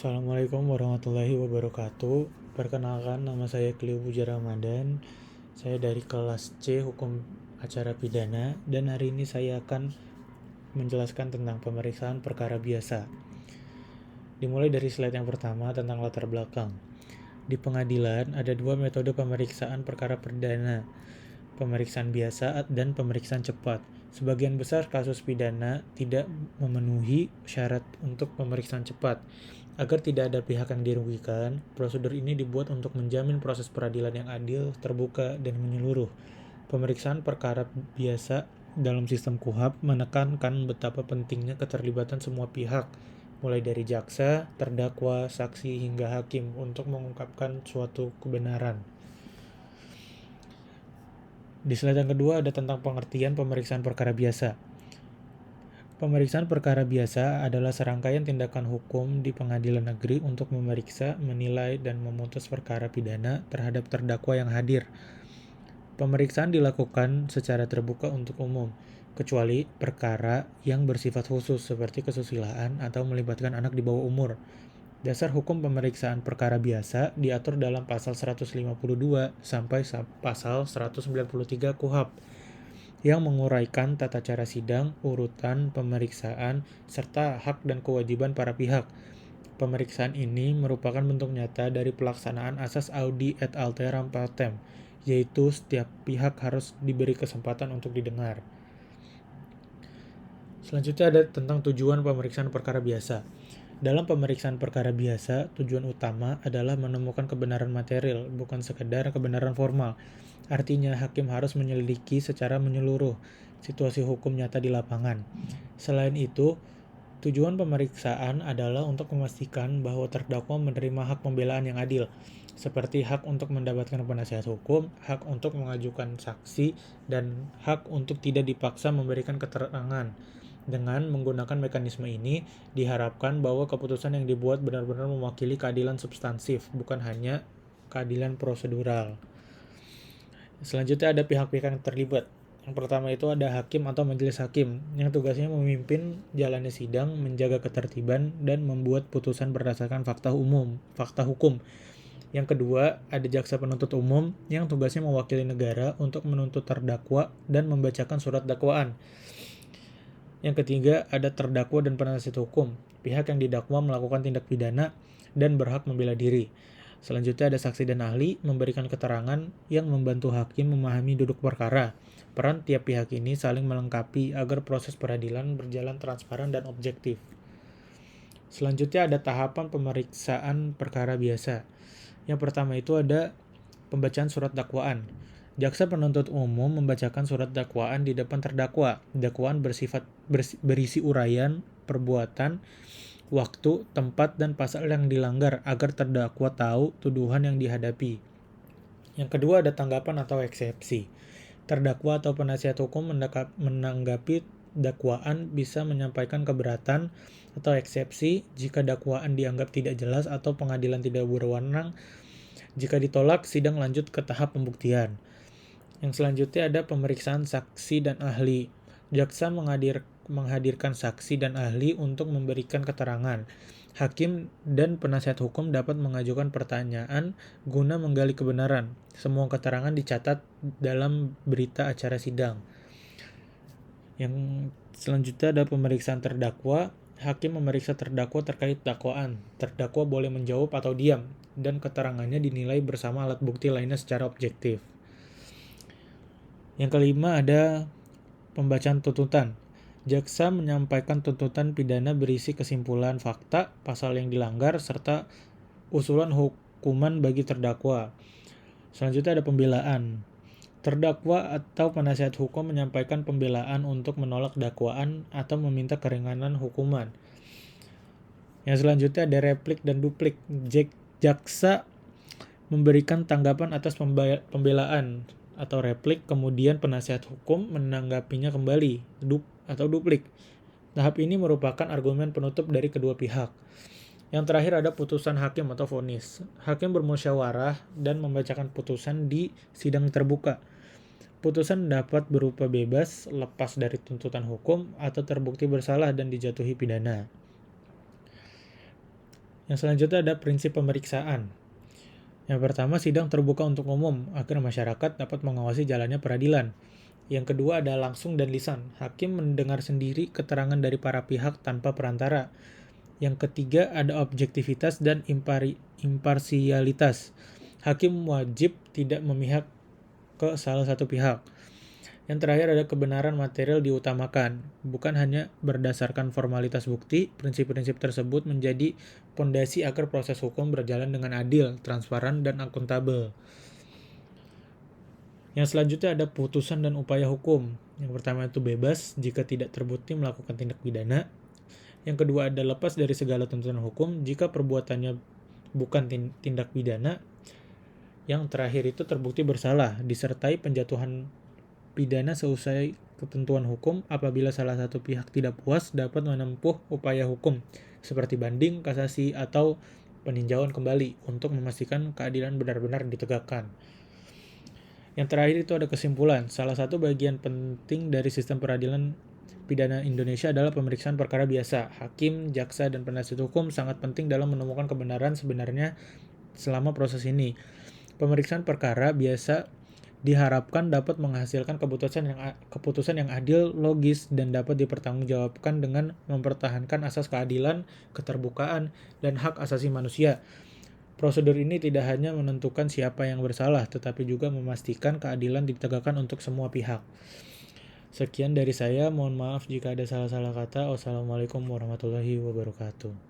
Assalamualaikum warahmatullahi wabarakatuh. Perkenalkan, nama saya Clio Puja Ramadan. Saya dari kelas C Hukum Acara Pidana dan hari ini saya akan menjelaskan tentang pemeriksaan perkara biasa. Dimulai dari slide yang pertama tentang latar belakang. Di pengadilan ada dua metode pemeriksaan perkara pidana, pemeriksaan biasa dan pemeriksaan cepat. Sebagian besar kasus pidana tidak memenuhi syarat untuk pemeriksaan cepat. Agar tidak ada pihak yang dirugikan, prosedur ini dibuat untuk menjamin proses peradilan yang adil, terbuka, dan menyeluruh. Pemeriksaan perkara biasa dalam sistem KUHP menekankan betapa pentingnya keterlibatan semua pihak, mulai dari jaksa, terdakwa, saksi, hingga hakim untuk mengungkapkan suatu kebenaran. Di slide yang kedua ada tentang pengertian pemeriksaan perkara biasa. Pemeriksaan perkara biasa adalah serangkaian tindakan hukum di pengadilan negeri untuk memeriksa, menilai, dan memutus perkara pidana terhadap terdakwa yang hadir. Pemeriksaan dilakukan secara terbuka untuk umum, kecuali perkara yang bersifat khusus seperti kesusilaan atau melibatkan anak di bawah umur. Dasar hukum pemeriksaan perkara biasa diatur dalam pasal 152 sampai pasal 193 KUHP yang menguraikan tata cara sidang, urutan pemeriksaan, serta hak dan kewajiban para pihak. Pemeriksaan ini merupakan bentuk nyata dari pelaksanaan asas audi et alteram partem, yaitu setiap pihak harus diberi kesempatan untuk didengar. Selanjutnya ada tentang tujuan pemeriksaan perkara biasa. Dalam pemeriksaan perkara biasa, tujuan utama adalah menemukan kebenaran material, bukan sekedar kebenaran formal. Artinya, hakim harus menyelidiki secara menyeluruh situasi hukum nyata di lapangan. Selain itu, tujuan pemeriksaan adalah untuk memastikan bahwa terdakwa menerima hak pembelaan yang adil, seperti hak untuk mendapatkan penasihat hukum, hak untuk mengajukan saksi, dan hak untuk tidak dipaksa memberikan keterangan. Dengan menggunakan mekanisme ini, diharapkan bahwa keputusan yang dibuat benar-benar mewakili keadilan substansif, bukan hanya keadilan prosedural. Selanjutnya ada pihak-pihak yang terlibat. Yang pertama itu ada hakim atau majelis hakim, yang tugasnya memimpin jalannya sidang, menjaga ketertiban, dan membuat putusan berdasarkan fakta hukum. Yang kedua, ada jaksa penuntut umum, yang tugasnya mewakili negara untuk menuntut terdakwa dan membacakan surat dakwaan. Yang ketiga, ada terdakwa dan penasihat hukum, pihak yang didakwa melakukan tindak pidana dan berhak membela diri. Selanjutnya ada saksi dan ahli, memberikan keterangan yang membantu hakim memahami duduk perkara. Peran tiap pihak ini saling melengkapi agar proses peradilan berjalan transparan dan objektif. Selanjutnya ada tahapan pemeriksaan perkara biasa. Yang pertama itu ada pembacaan surat dakwaan. Jaksa penuntut umum membacakan surat dakwaan di depan terdakwa. Dakwaan berisi uraian, perbuatan, waktu, tempat, dan pasal yang dilanggar agar terdakwa tahu tuduhan yang dihadapi. Yang kedua ada tanggapan atau eksepsi. Terdakwa atau penasihat hukum menanggapi dakwaan bisa menyampaikan keberatan atau eksepsi jika dakwaan dianggap tidak jelas atau pengadilan tidak berwenang. Jika ditolak, sidang lanjut ke tahap pembuktian. Yang selanjutnya ada pemeriksaan saksi dan ahli. Jaksa menghadirkan saksi dan ahli untuk memberikan keterangan. Hakim dan penasihat hukum dapat mengajukan pertanyaan guna menggali kebenaran. Semua keterangan dicatat dalam berita acara sidang. Yang selanjutnya ada pemeriksaan terdakwa. Hakim memeriksa terdakwa terkait dakwaan. Terdakwa boleh menjawab atau diam, dan keterangannya dinilai bersama alat bukti lainnya secara objektif. Yang kelima ada pembacaan tuntutan. Jaksa menyampaikan tuntutan pidana berisi kesimpulan fakta, pasal yang dilanggar, serta usulan hukuman bagi terdakwa. Selanjutnya ada pembelaan. Terdakwa atau penasihat hukum menyampaikan pembelaan untuk menolak dakwaan atau meminta keringanan hukuman. Yang selanjutnya ada replik dan duplik. Jaksa memberikan tanggapan atas pembelaan atau replik, kemudian penasihat hukum menanggapinya kembali atau duplik. Tahap ini merupakan argumen penutup dari kedua pihak. Yang terakhir ada putusan hakim atau vonis. Hakim bermusyawarah dan membacakan putusan di sidang terbuka. Putusan dapat berupa bebas, lepas dari tuntutan hukum, atau terbukti bersalah dan dijatuhi pidana. Yang selanjutnya ada prinsip pemeriksaan. Yang pertama, sidang terbuka untuk umum agar masyarakat dapat mengawasi jalannya peradilan. Yang kedua ada langsung dan lisan. Hakim mendengar sendiri keterangan dari para pihak tanpa perantara. Yang ketiga ada objektivitas dan imparsialitas. Hakim wajib tidak memihak ke salah satu pihak. Yang terakhir ada kebenaran material diutamakan. Bukan hanya berdasarkan formalitas bukti, prinsip-prinsip tersebut menjadi pondasi agar proses hukum berjalan dengan adil, transparan, dan akuntabel. Yang selanjutnya ada putusan dan upaya hukum. Yang pertama itu bebas jika tidak terbukti melakukan tindak pidana. Yang kedua ada lepas dari segala tuntutan hukum jika perbuatannya bukan tindak pidana. Yang terakhir itu terbukti bersalah, disertai penjatuhan pidana seusai ketentuan hukum. Apabila salah satu pihak tidak puas, dapat menempuh upaya hukum seperti banding, kasasi, atau peninjauan kembali untuk memastikan keadilan benar-benar ditegakkan. Yang terakhir itu ada kesimpulan. Salah satu bagian penting dari sistem peradilan pidana Indonesia adalah pemeriksaan perkara biasa. Hakim, jaksa, dan penasihat hukum sangat penting dalam menemukan kebenaran sebenarnya selama proses ini. Pemeriksaan perkara biasa diharapkan dapat menghasilkan keputusan yang adil, logis, dan dapat dipertanggungjawabkan dengan mempertahankan asas keadilan, keterbukaan, dan hak asasi manusia. Prosedur ini tidak hanya menentukan siapa yang bersalah, tetapi juga memastikan keadilan ditegakkan untuk semua pihak. Sekian dari saya, mohon maaf jika ada salah-salah kata. Wassalamualaikum warahmatullahi wabarakatuh.